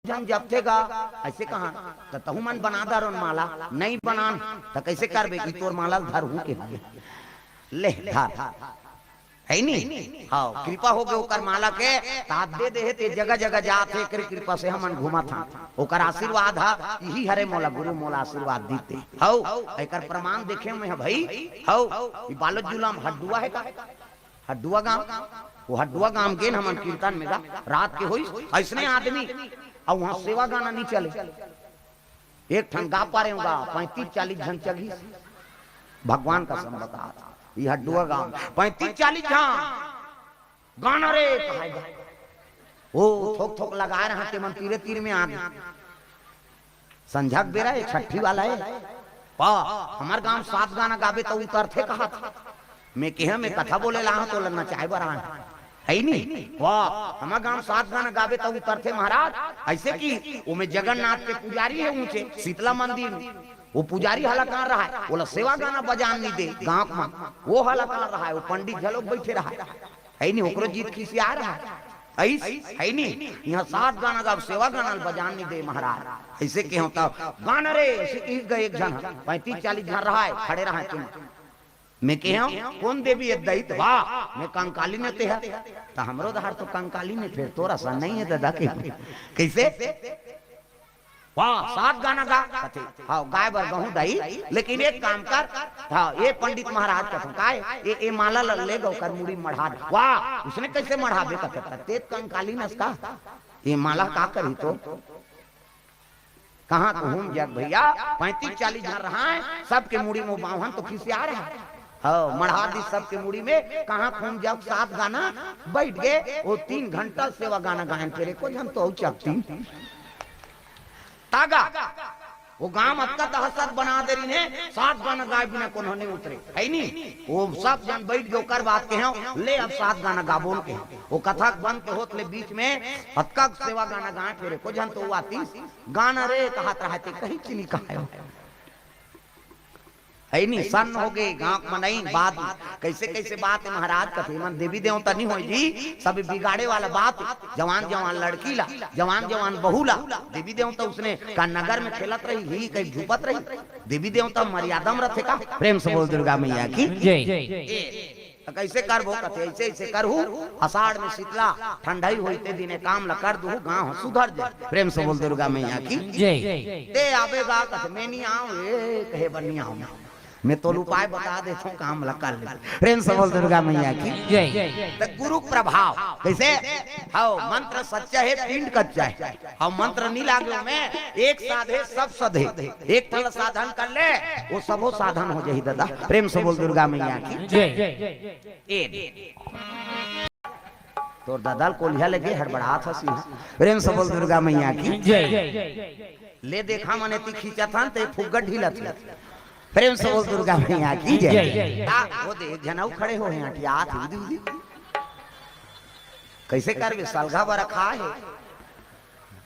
जन जब थे गा ऐसे कहा तो तहु मन बना दर माला नहीं बनान तो कैसे करबे कि तोर माला धर हूं के ले धर है नी हाँ कृपा हो गए ओकर माला के तात दे दे ते जगह जगह जाते कर कृपा से हमन घुमा था ओकर आशीर्वाद हा यही हरे मोला गुरु मोला आशीर्वाद दीते हौ एकर प्रमाण देखे में भाई हौ ई बालक जुलाम हड्डुआ है का हड्डुआ गांव वो हड्डुआ गांव के हमन कीर्तन में गा रात के होई ऐसने आदमी और वहां सेवा गाना नहीं चले एक ठन गा पा रहे होगा 35-40 जन चली भगवान का सम बता ये हड्डुआ गांव 35-40 जन गाना रे कहाएगा ओ थोक थोक लगा रहे हैं मन तीरे तीर में आ गए संझक बेरा है छठी वाला है वाह हमार गांव 7 गाना गावे तो उतरते कहा था मैं कह में कथा बोले ला तो लगना चाहे बरा है नहीं वाह हमारे गांव 7 गाना गावे तो उतरते महाराज ऐसे की वो में जगन्नाथ के पुजारी है ऊंचे शीतला मंदिर वो पुजारी हला कहाँ रहा है बोला सेवा गाना बजान नहीं दे गांव में वो हला कहाँ रहा है वो पंडित झलोक बैठे रहा है नहीं ओकरो जीत खिसी आ रहा है है नहीं यहाँ 7 गाना गा सेवा गाना बजान नहीं दे महाराज ऐसे के होता गाना रे एक जन 35-40 जन रहा है खड़े रहा है मैं कह कौन देवी है दैत वाह मैं कंकाली ने ते है तो हमरो दहार तो कंकाली ने फिर तोरा सा नहीं है दादा के कैसे वाह 7 गाना गा हाँ गाय बर गहूं दई लेकिन एक काम कर हाँ ये पंडित महाराज का काय ये माला ले गो कर मुड़ी मढ़ा वाह उसने कैसे मढ़ाबे का तेज कंकाली ने का ये माला का करी तो कहाँ तो घूम जग भैया 35-40 जन रहा है सबके मुड़ी में बाहन तो किसी आ रहा है हाँ मढ़ा दी सबके मुड़ी में कहाँ घूम जाओ 7 गाना बैठ गए वो 3 घंटा सेवा गाना गायन तेरे को जन तो चकती तागा वो गांव अक्का तहसत बना दे रही है 7 गाना गाय बिना कौन होने उतरे है नहीं वो सब जन बैठ गए कर बात के हैं ले अब 7 गाना गा बोल के वो कथा बंद के होत ले बीच में अक्का सेवा गाना गाए तेरे को जन तो आती गाना रे कहत रहते कहीं चीनी कहा है नहीं सन हो गए गांव में नहीं बात कैसे कैसे बात है महाराज कथे मन देवी देवता नहीं हो जी सब बिगाड़े वाला बात जवान जवान लड़की ला जवान जवान बहू ला देवी देवता उसने का नगर में खेलत रही ही कहीं झुपत रही देवी देवता मर्यादा में रखे का प्रेम से बोल दुर्गा मैया की जय कैसे करबो कथे ऐसे ऐसे करहू आषाढ़ में शीतला ठंडाई होते दिने काम ला कर दू गांव सुधर जाए प्रेम से बोल दुर्गा मैया की जय ते आवेगा कथे मैं नहीं आऊं ए कहे बन्नी आऊं मैं तो उपाय बता देता हूँ काम लगा ले प्रेम से बोल दुर्गा मैया की जय तो गुरु प्रभाव कैसे हाँ मंत्र सच्चा है पिंड कच्चा है हाँ मंत्र नहीं लागे में एक साधे सब सधे एक थल साधन कर ले वो सबो साधन हो जाए दादा प्रेम से बोल दुर्गा मैया की जय तो दादा कोलिया लगे हड़बड़ा था सी प्रेम से बोल दुर्गा मैया की जय ले देखा मने ती खींचा था तो फुग्गा ढीला था प्रेम से बोल दुर्गा मैया की जय वो देख जनाऊ खड़े हो हैं हाथ उदी उदी कैसे करबे सलगा बर रखा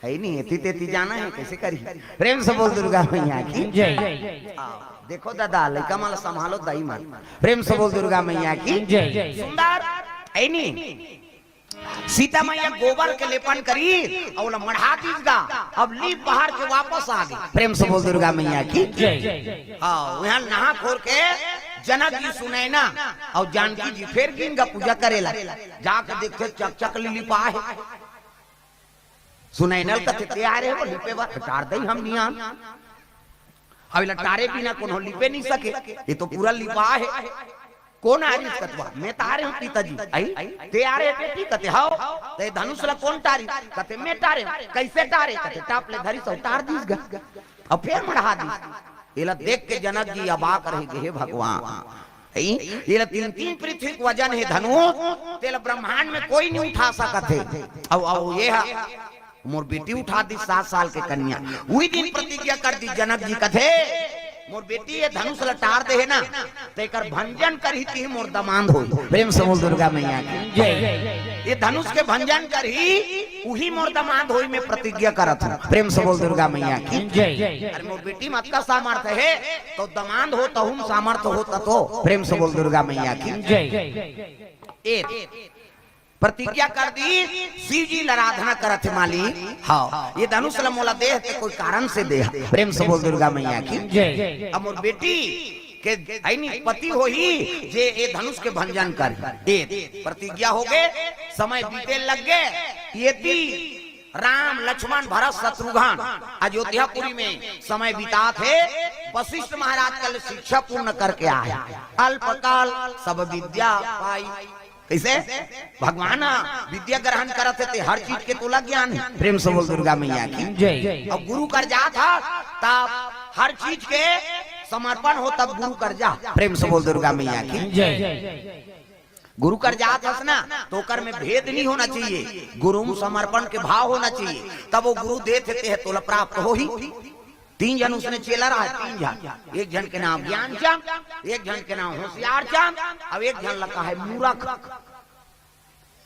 है नहीं एती तेती जाना है कैसे करी प्रेम से बोल दुर्गा मैया की जय देखो दादा लड़का माला संभालो दाई मान प्रेम से बोल दुर्गा मैया की जय सुंदर है नहीं सीता मैया गोबर के लेपन करी और मढ़ा दीजगा अब लीप बाहर के वापस आ गई प्रेम से बोल दुर्गा मैया की जय हाँ वहाँ नहा खोर के जनक जी सुनैना और जानकी जी फिर गिनगा पूजा करेला जाकर देखते चक चक लिपा है सुनैनल कथे तैयार है वो लिपे बात टार दई हम निया अब लटारे बिना कोनो लिपे नहीं सके ये तो पूरा लिपा है कौन आरिस कतवा मैं तारे हूं पिताजी आई ते आरे बेटी कते हाओ ते धनुष ला कौन तारी कते मैं तारे कैसे तारे कते टाप ले धरी सो तार दीस गा अब फिर मढ़ा दी एला देख के जनक जी अबाक रह गए हे भगवान ये 3 पृथ्वी वजन है धनु तेल ब्रह्मांड में कोई नहीं उठा सकत है अब ये मोर बेटी उठा दी 7 साल के कन्या वही दिन प्रतिज्ञा कर दी जनक जी कथे मोर बेटी ये धनुष लटार दे है ना तेकर भंजन करही ती मोर दमांद होई प्रेम से बोल दुर्गा मैया की जय ये धनुष के भंजन करही उही मोर दमांद होई मैं प्रतिज्ञा करत हूं प्रेम से बोल दुर्गा मैया की जय अरे मोर बेटी मत का सामर्थ्य है तो दमांद हो तो हम सामर्थ्य हो तो प्रेम से बोल दुर्गा मैया की जय प्रतिज्ञा कर दी, शिव जी आराधना करत थे माली। हाँ ये धनुष मोला दे ते कोई कारण से दे, प्रेम से बोल दुर्गा मैया की जय। अब मोर बेटी के पति हो ही जे ये धनुष के भंजन कर दे, प्रतिज्ञा हो गए, समय बीते लग गए। ये राम लक्ष्मण भरत शत्रुघ्न अयोध्यापुरी में समय बिता थे। वशिष्ठ महाराज कल शिक्षा पूर्ण करके आया, अल्पकाल सब विद्या पाई। कैसे भगवान विद्या ग्रहण करते थे, हर चीज के तोला ज्ञान है, प्रेम से बोल दुर्गा मैया की जय। अब गुरु कर जा था तब हर चीज के समर्पण हो, तब गुरु कर जा, प्रेम से बोल दुर्गा मैया की जय। गुरु कर जात हस ना तो कर में भेद नहीं होना चाहिए, गुरु समर्पण के भाव होना चाहिए, तब वो गुरु देते हैं तोला प्राप्त हो ही। 3 जन उसने चेला रहा, 3 जन, एक जन के नाम ज्ञान चाम, एक जन के नाम होशियार चाम, अब एक जन लगा है मूर्ख।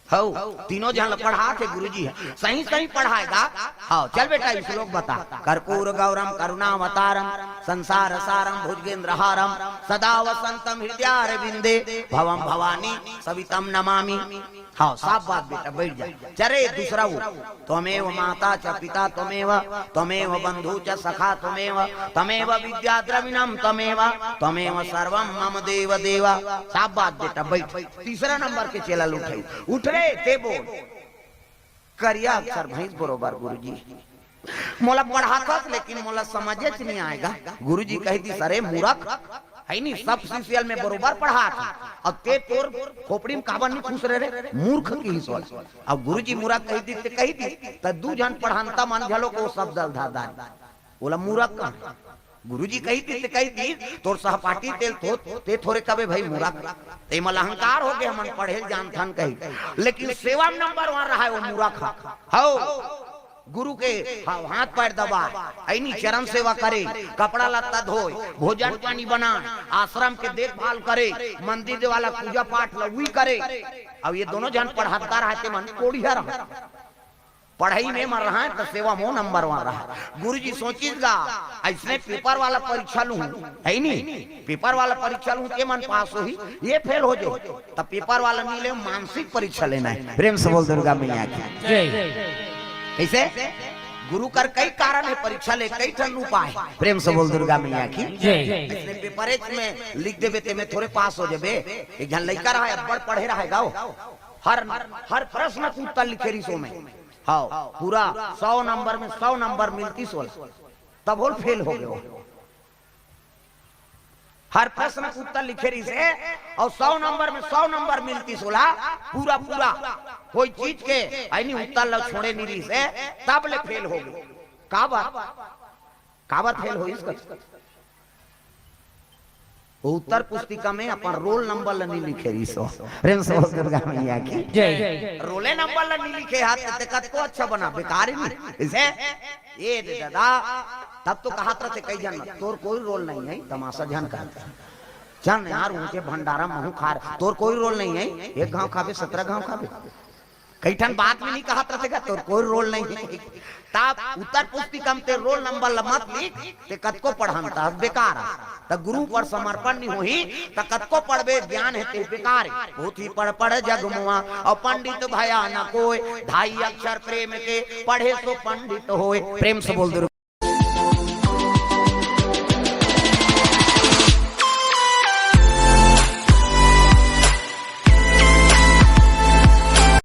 हो तीनों जन पढ़ा थे गुरुजी है, सही सही पढ़ाएगा। हाँ चल बेटा श्लोक बता। कर्पूर गौरम करुणावतारम संसार सारम भुजगेंद्रहारम सदा वसंतम हृदयारविंदे भवम भवानी सवितम नमामि। हाँ साफ बात बेटा, बैठ जा। चरे दूसरा वो त्वमेव माता च पिता त्वमेव, त्वमेव बंधु च सखा त्वमेव, त्वमेव विद्या द्रविणम त्वमेव, त्वमेव सर्वम मम देव देवा। साफ बात बेटा, बैठ। तीसरा नंबर के चेला उठ रे ते बोल करिया अक्षर भैंस बरोबर गुरुजी मोला पढ़ाता, लेकिन मोला समझे नहीं आएगा। गुरुजी कही थी सरे मूर्ख है नहीं, सब सीरियल में बरोबर पढ़ा था, अब ते तोर खोपड़ी में काबर नहीं खुश रहे मूर्ख की ही सोच। अब गुरुजी मूर्ख कही थी तो 2 जन पढ़ानता मन झलो को सब दल धादा बोला मूर्ख का। गुरुजी कही थी तोर सहपाठी ते थोड़े कबे भाई मूर्ख ते मल अहंकार हो गए, हम पढ़े जान थान कही, लेकिन सेवा नंबर वहां रहा है वो मूर्ख। हो गुरु के हाथ पैर दबाए, ऐनी चरण सेवा करे, कपड़ा लत्ता धोए, भोजन पानी बनाए, आश्रम के देखभाल करे, मंदिर वाला पूजा पाठ लगी करे। अब ये दोनों जन पढ़ाता रहते मन कोड़िया रहा, पढ़ाई में मर रहा है तो सेवा मो नंबर वहां रहा। गुरुजी सोचीगा ऐसने पेपर वाला परीक्षा लू है नहीं, पेपर वाला परीक्षा लू के मन पास हो ही ये फेल हो जाए, तब पेपर वाला नहीं ले मानसिक परीक्षा लेना है। प्रेम से बोल दुर्गा मैया की जय। कैसे गुरु कर कई कारण है, परीक्षा ले कई ठन उपाय, प्रेम से बोल दुर्गा मैया की जय। पेपर में लिख देवे ते में थोड़े पास हो जाबे। एक जन लड़का रहा है, बड़ पढ़े रहेगा, हर प्रश्न के उत्तर लिखे रिसो में। हाँ पूरा 100 नंबर में 100 नंबर मिलती सोल, तब बोल फेल हो गए। हर प्रश्न के उत्तर लिखे रही से और 100 नंबर में 100 नंबर मिलती सोला, पूरा कोई चीज के आई उत्तर लग छोड़े नहीं रही से, तब ले फेल हो गए। काबर फेल हो इसका उत्तर पुस्तिका में अपन रोल नंबर नहीं लिखे रही सो, प्रेम से बोल दुर्गा मैया की जय। रोले नंबर नहीं लिखे हाथ ते कत को अच्छा बना, बेकार ही नहीं इसे ये दादा। तब तो कहा थे कई जन तोर कोई रोल नहीं है, तमाशा जन कहते चल यार उनके भंडारा महू खार, तोर कोई रोल नहीं है, 1 गांव खावे 17 गांव खावे। कई ठन बात में नहीं कहा था तोर कोई रोल नहीं है, तब उत्तर पुस्तिका में ते रोल नंबर मत लिख, ते कत को पढ़ानता बेकार। त गुरु पर समर्पण नहीं हुई त कत को पढ़बे, ज्ञान है ते बेकार। बहुत ही पढ़ जग मुआ और पंडित भया न कोई, 2.5 अक्षर प्रेम के पढ़े सो पंडित होए। प्रेम से बोल दो।